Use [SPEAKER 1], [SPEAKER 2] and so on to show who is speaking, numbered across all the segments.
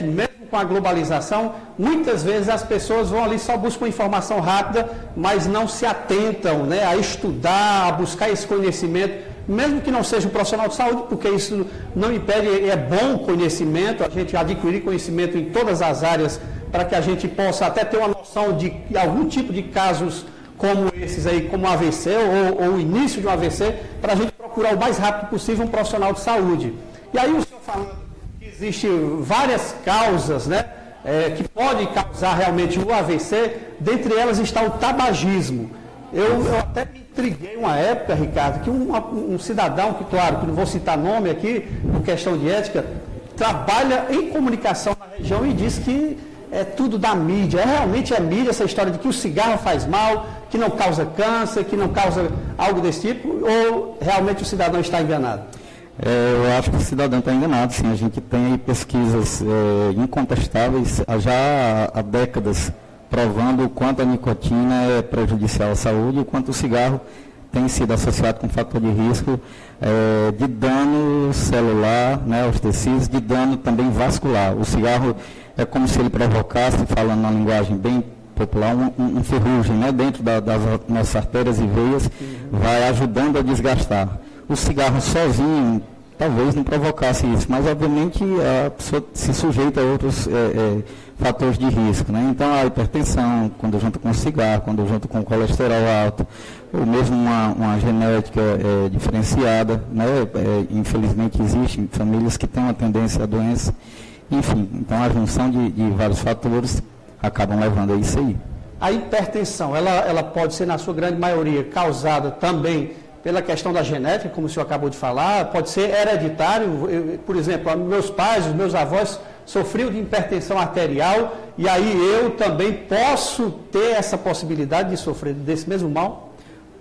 [SPEAKER 1] internet, mesmo com a globalização, muitas vezes as pessoas vão ali só buscam informação rápida, mas não se atentam, né, a estudar, a buscar esse conhecimento, mesmo que não seja um profissional de saúde, porque isso não impede, é bom conhecimento, a gente adquirir conhecimento em todas as áreas, para que a gente possa até ter uma noção de algum tipo de casos como esses aí, como AVC ou o início de um AVC, para a gente procurar o mais rápido possível um profissional de saúde. E aí o senhor falando que existem várias causas, né, que podem causar realmente o AVC, dentre elas está o tabagismo. Eu até me intriguei uma época, Ricardo, que um cidadão, que claro, que não vou citar nome aqui, por questão de ética, trabalha em comunicação na região e diz que é tudo da mídia. Realmente é mídia essa história de que o cigarro faz mal, que não causa câncer, que não causa algo desse tipo, ou realmente o cidadão está enganado?
[SPEAKER 2] Eu acho que o cidadão está enganado, sim. A gente tem aí pesquisas incontestáveis já há décadas provando o quanto a nicotina é prejudicial à saúde e o quanto o cigarro tem sido associado com fator de risco de dano celular, né, aos tecidos, de dano também vascular. O cigarro é como se ele provocasse, falando na linguagem bem popular, um ferrugem, né, dentro das nossas artérias e veias, vai ajudando a desgastar. O cigarro sozinho talvez não provocasse isso, mas obviamente a pessoa se sujeita a outros fatores de risco, né? Então a hipertensão, quando junto com o cigarro, quando junto com o colesterol alto, ou mesmo uma genética diferenciada, né? Infelizmente existem famílias que têm uma tendência à doença, enfim, então a junção de vários fatores acabam levando a isso aí.
[SPEAKER 1] A hipertensão, ela pode ser, na sua grande maioria, causada também pela questão da genética, como o senhor acabou de falar, pode ser hereditário. Por exemplo, meus pais, os meus avós sofriam de hipertensão arterial, e aí eu também posso ter essa possibilidade de sofrer desse mesmo mal?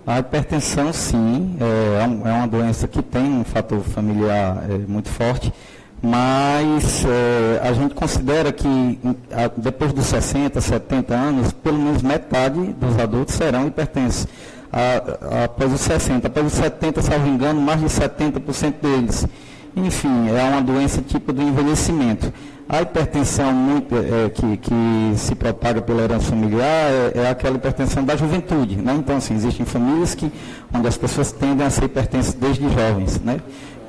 [SPEAKER 2] A hipertensão, sim, é uma doença que tem um fator familiar muito forte, mas a gente considera que depois dos 60, 70 anos, pelo menos metade dos adultos serão hipertensos. Após os 60, após os 70, salvo engano, mais de 70% deles. Enfim, é uma doença tipo do envelhecimento. A hipertensão que se propaga pela herança familiar é aquela hipertensão da juventude, né? Então, assim, existem famílias onde as pessoas tendem a ser hipertensas desde jovens, né?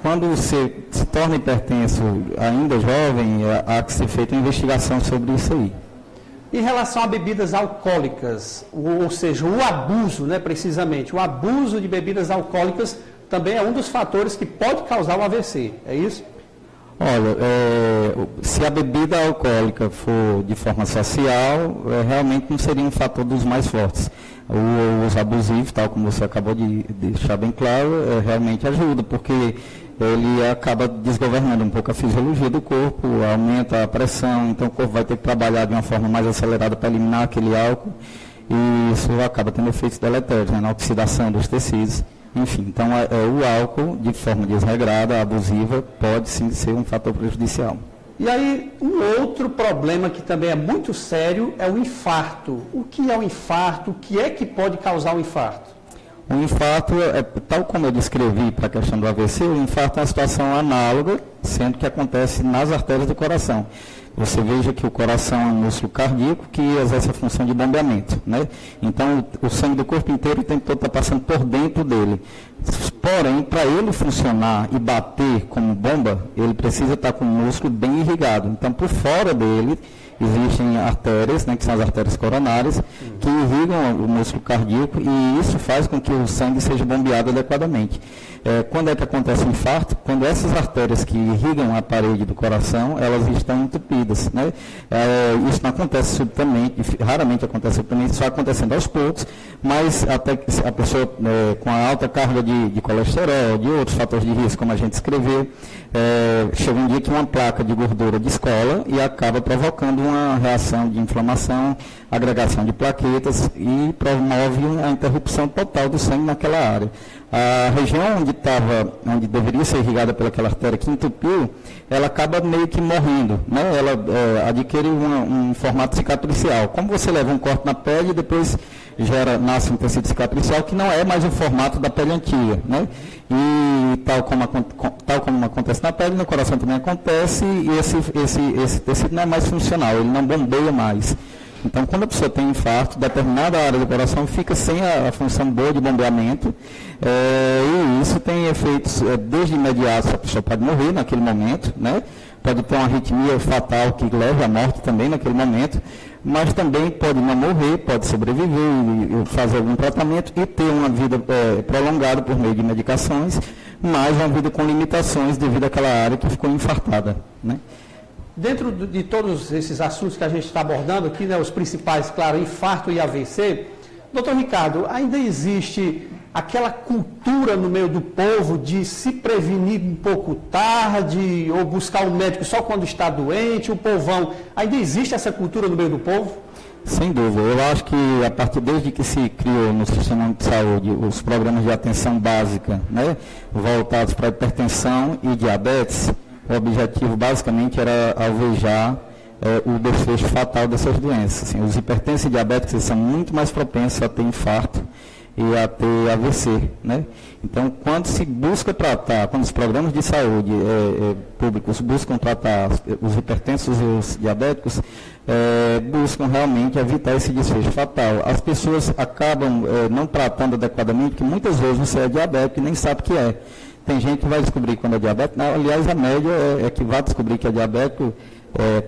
[SPEAKER 2] Quando você se torna hipertenso ainda jovem, há que ser feita uma investigação sobre isso aí.
[SPEAKER 1] Em relação a bebidas alcoólicas, ou seja, o abuso, né, precisamente, o abuso de bebidas alcoólicas também é um dos fatores que pode causar o AVC, é isso?
[SPEAKER 2] Olha, se a bebida alcoólica for de forma social, realmente não seria um fator dos mais fortes. O uso abusivo, tal como você acabou de deixar bem claro, realmente ajuda, porque ele acaba desgovernando um pouco a fisiologia do corpo, aumenta a pressão, então o corpo vai ter que trabalhar de uma forma mais acelerada para eliminar aquele álcool, e isso acaba tendo efeitos deletérios, né, na oxidação dos tecidos. Enfim, então o álcool, de forma desregrada, abusiva, pode sim ser um fator prejudicial.
[SPEAKER 1] E aí, um outro problema que também é muito sério é o infarto. O que é o infarto? O que é que pode causar o infarto?
[SPEAKER 2] O infarto, tal como eu descrevi para a questão do AVC, o infarto é uma situação análoga, sendo que acontece nas artérias do coração. Você veja que o coração é um músculo cardíaco que exerce a função de bombeamento, né? Então, o sangue do corpo inteiro o tempo todo está passando por dentro dele. Porém, para ele funcionar e bater como bomba, ele precisa estar com o músculo bem irrigado. Então, por fora dele, existem artérias, né, que são as artérias coronárias, que irrigam o músculo cardíaco, e isso faz com que o sangue seja bombeado adequadamente. Quando é que acontece o infarto? Quando essas artérias que irrigam a parede do coração, elas estão entupidas, né? Isso não acontece subitamente, raramente acontece subitamente, só acontecendo aos poucos, mas até que a pessoa com a alta carga de colesterol, de outros fatores de risco, como a gente escreveu, chega um dia que uma placa de gordura descola e acaba provocando uma reação de inflamação, agregação de plaquetas, e promove a interrupção total do sangue naquela área. a região onde deveria ser irrigada pelaquela artéria que entupiu, ela acaba meio que morrendo, né? Ela adquire um formato cicatricial. Como você leva um corte na pele, depois nasce um tecido cicatricial que não é mais o formato da pele antiga, né? E tal como acontece na pele, no coração também acontece, e esse tecido não é mais funcional, ele não bombeia mais. Então, quando a pessoa tem infarto, determinada área do coração fica sem a função boa de bombeamento, e isso tem efeitos desde imediato, a pessoa pode morrer naquele momento, né? Pode ter uma arritmia fatal que leve à morte também naquele momento, mas também pode não morrer, pode sobreviver e fazer algum tratamento e ter uma vida prolongada por meio de medicações, mas uma vida com limitações devido àquela área que ficou infartada, né?
[SPEAKER 1] Dentro de todos esses assuntos que a gente está abordando aqui, né, os principais, claro, infarto e AVC, doutor Ricardo, ainda existe aquela cultura no meio do povo de se prevenir um pouco tarde ou buscar um médico só quando está doente, o povão, ainda existe essa cultura no meio do povo?
[SPEAKER 2] Sem dúvida, eu acho que desde que se criou no sistema de saúde os programas de atenção básica, né, voltados para hipertensão e diabetes, o objetivo basicamente era alvejar o desfecho fatal dessas doenças. Assim, os hipertensos e diabéticos são muito mais propensos a ter infarto e a ter AVC, né? Então, quando se busca tratar, quando os programas de saúde públicos buscam tratar os hipertensos e os diabéticos, buscam realmente evitar esse desfecho fatal. As pessoas acabam não tratando adequadamente, porque muitas vezes você é diabético e nem sabe o que é. Tem gente que vai descobrir quando é diabético, aliás, a média é que vai descobrir que é diabético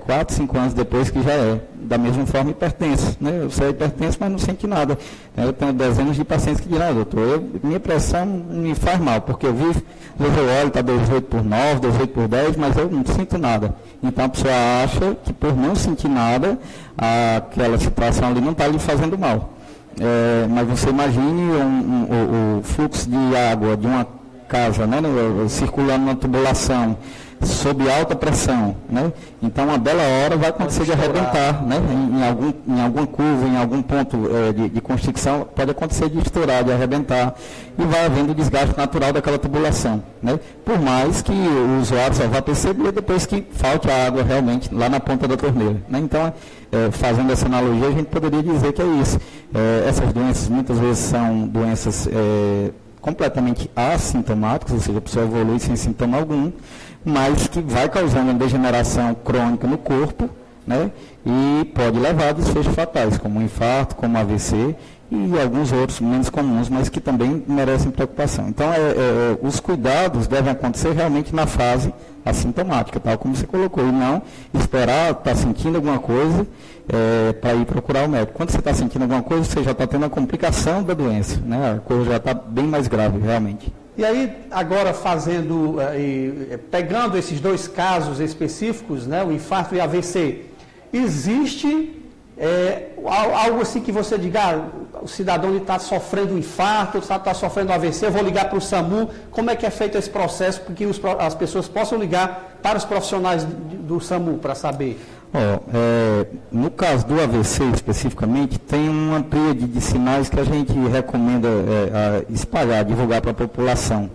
[SPEAKER 2] 4, 5 anos depois que já é. Da mesma forma, hipertenso, né? Você é hipertenso, mas não sente nada. Eu tenho dezenas de pacientes que dizem, doutor, minha pressão me faz mal, porque eu olho, está 18/9, 18/10, mas eu não sinto nada. Então a pessoa acha que por não sentir nada, aquela situação ali não está lhe fazendo mal. Mas você imagine o fluxo de água de uma casa, né, circulando na tubulação, sob alta pressão, né? Então, uma bela hora vai acontecer de arrebentar, né? Em alguma curva, em algum ponto de constricção, pode acontecer de estourar, de arrebentar, e vai havendo desgaste natural daquela tubulação, né? Por mais que o usuário só vá perceber depois que falte a água realmente lá na ponta da torneira, né? Então, fazendo essa analogia, a gente poderia dizer que é isso. Essas doenças, muitas vezes, são doenças completamente assintomáticos, ou seja, a pessoa evolui sem sintoma algum, mas que vai causando uma degeneração crônica no corpo, né, e pode levar a desfechos fatais, como um infarto, como AVC e alguns outros menos comuns, mas que também merecem preocupação. Então, os cuidados devem acontecer realmente na fase assintomática, tal como você colocou, e não esperar estar sentindo alguma coisa para ir procurar o médico. Quando você está sentindo alguma coisa, você já está tendo a complicação da doença, né? A coisa já está bem mais grave, realmente.
[SPEAKER 1] E aí, agora pegando esses dois casos específicos, né, o infarto e AVC, existe algo assim que você diga, o cidadão está sofrendo um infarto, está sofrendo um AVC, eu vou ligar para o SAMU, como é que é feito esse processo para que as pessoas possam ligar para os profissionais do SAMU para saber?
[SPEAKER 2] No caso do AVC especificamente, tem uma tríade de sinais que a gente recomenda espalhar, divulgar para a população.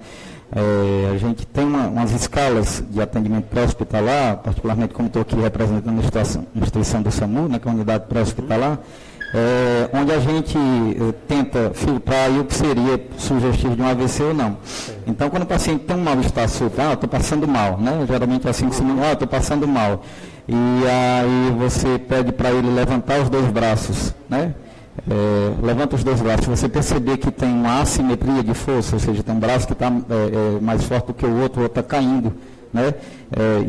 [SPEAKER 2] A gente tem umas escalas de atendimento pré-hospitalar, particularmente como estou aqui representando a instituição do SAMU, né, que é a unidade pré-hospitalar, onde a gente tenta filtrar o que seria sugestivo de um AVC ou não. Então, quando o paciente tem um mal-estar súbito, estou passando mal, né? Geralmente é assim que se diz, estou passando mal. E aí você pede para ele levantar os dois braços, né? Levanta os dois braços. Se você perceber que tem uma assimetria de força, ou seja, tem um braço que está mais forte do que o outro está caindo, né?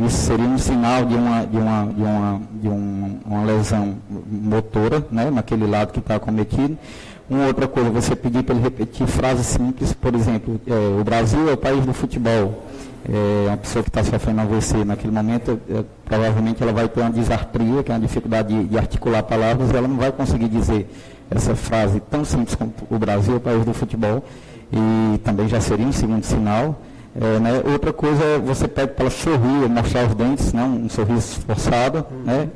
[SPEAKER 2] Isso seria um sinal de uma lesão motora, né? Naquele lado que está acometido. Uma outra coisa, você pedir para ele repetir frases simples, por exemplo, o Brasil é o país do futebol. Uma pessoa que está sofrendo AVC naquele momento, provavelmente ela vai ter uma disartria, que é uma dificuldade de articular palavras, e ela não vai conseguir dizer essa frase tão simples como o Brasil é o país do futebol, e também já seria um segundo sinal. Né? Outra coisa, você pede para ela sorrir, mostrar os dentes, né? Um sorriso forçado, né?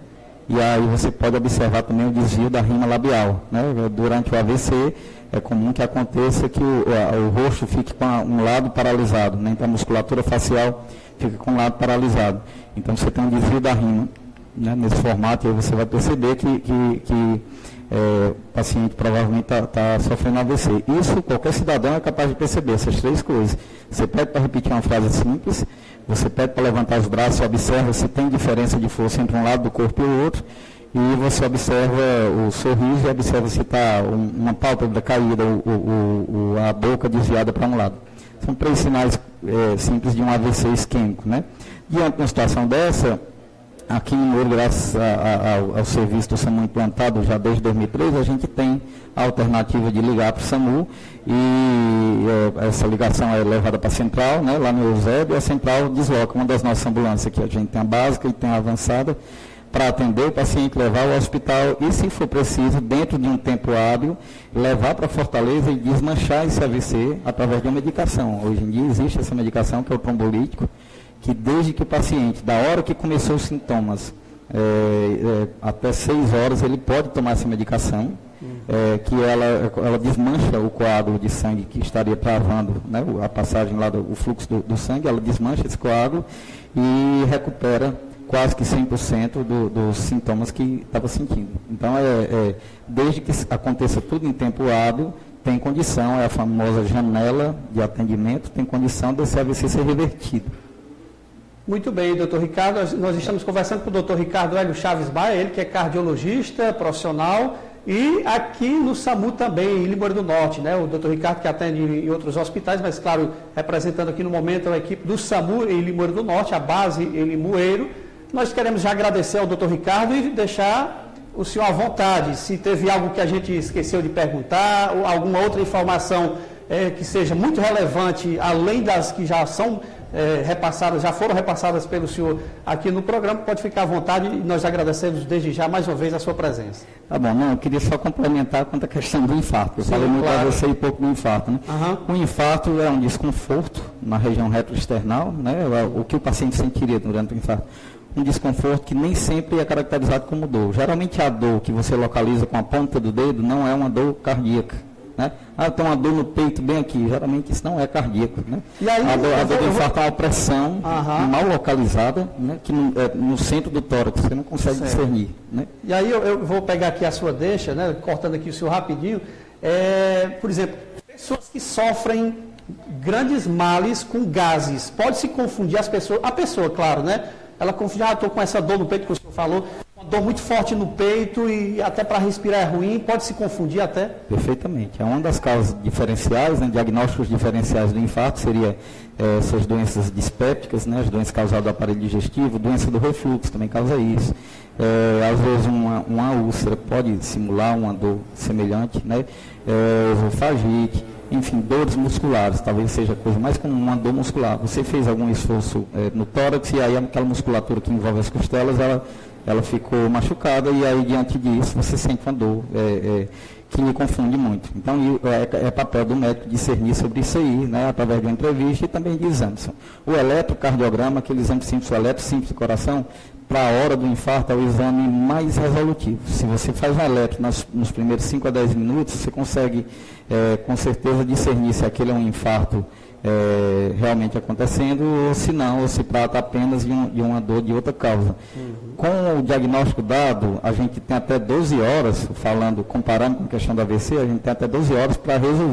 [SPEAKER 2] e aí você pode observar também o desvio da rima labial, né? Durante o AVC, é comum que aconteça que o rosto fique com um lado paralisado, né? Então a musculatura facial fica com um lado paralisado. Então você tem um desvio da rima, né? Nesse formato, e aí você vai perceber que o paciente provavelmente está sofrendo AVC. Isso qualquer cidadão é capaz de perceber, essas três coisas. Você pede para repetir uma frase simples, você pede para levantar os braços, observa se tem diferença de força entre um lado do corpo e o outro, e você observa o sorriso e observa se está uma pálpebra caída ou a boca desviada para um lado. São três sinais simples de um AVC isquêmico, né? Diante de uma situação dessa, aqui em Limoeiro, graças ao serviço do SAMU implantado já desde 2013, a gente tem a alternativa de ligar para o SAMU e essa ligação é levada para a central, né, lá no Eusébio, e a central desloca uma das nossas ambulâncias aqui. A gente tem a básica e tem a avançada para atender o paciente, levar ao hospital e, se for preciso, dentro de um tempo hábil, levar para Fortaleza e desmanchar esse AVC através de uma medicação. Hoje em dia existe essa medicação, que é o trombolítico, que desde que o paciente, da hora que começou os sintomas, até 6 horas, ele pode tomar essa medicação, que ela desmancha o coágulo de sangue que estaria travando, né, a passagem lá o fluxo do sangue, ela desmancha esse coágulo e recupera quase que 100% dos sintomas que estava sentindo. Então, desde que aconteça tudo em tempo hábil, tem condição, é a famosa janela de atendimento, tem condição desse AVC ser revertido.
[SPEAKER 1] Muito bem, doutor Ricardo. Nós estamos conversando com o doutor Ricardo Hélio Chaves Baia, ele que é cardiologista profissional e aqui no SAMU também, em Limoeiro do Norte, né? O doutor Ricardo que atende em outros hospitais, mas claro, representando aqui no momento a equipe do SAMU em Limoeiro do Norte, a base em Limoeiro. Nós queremos já agradecer ao doutor Ricardo e deixar o senhor à vontade. Se teve algo que a gente esqueceu de perguntar, ou alguma outra informação que seja muito relevante, além das que já são repassadas, já foram repassadas pelo senhor aqui no programa, pode ficar à vontade e nós agradecemos desde já mais uma vez a sua presença.
[SPEAKER 2] Tá bom, não, eu queria só complementar quanto à questão do infarto. Eu falei muito a você e pouco do infarto, né? O infarto é um desconforto na região retroesternal, né? O que o paciente sentiria durante o infarto. Um desconforto que nem sempre é caracterizado como dor. Geralmente a dor que você localiza com a ponta do dedo não é uma dor cardíaca, né? Tem uma dor no peito bem aqui, geralmente isso não é cardíaco, né? E aí, a dor do infarto é uma pressão mal localizada, né? Que no centro do tórax, você não consegue discernir, né?
[SPEAKER 1] E aí eu vou pegar aqui a sua deixa, né? Cortando aqui o senhor rapidinho, por exemplo, pessoas que sofrem grandes males com gases, pode se confundir a pessoa, claro, né? Ela confunde, estou com essa dor no peito que o senhor falou, uma dor muito forte no peito e até para respirar é ruim, pode se confundir até?
[SPEAKER 2] Perfeitamente. É uma das causas diferenciais, né, diagnósticos diferenciais do infarto seria essas doenças dispépticas, né, as doenças causadas do aparelho digestivo, doença do refluxo também causa isso. Às vezes uma úlcera pode simular uma dor semelhante, né, esofagite. Enfim, dores musculares, talvez seja a coisa mais comum, uma dor muscular. Você fez algum esforço no tórax e aí aquela musculatura que envolve as costelas, ela ficou machucada e aí diante disso você sente uma dor que lhe confunde muito. Então, é papel do médico discernir sobre isso aí, né, através de uma entrevista e também de exames. O eletrocardiograma, aquele exame simples, o eletro simples do coração, para a hora do infarto é o exame mais resolutivo. Se você faz um eletro nos primeiros 5 a 10 minutos, você consegue com certeza discernir se aquele é um infarto realmente acontecendo ou se não, ou se trata apenas de uma dor de outra causa. Com o diagnóstico dado, a gente tem até 12 horas, comparando com a questão da AVC, a gente tem até 12 horas para resolver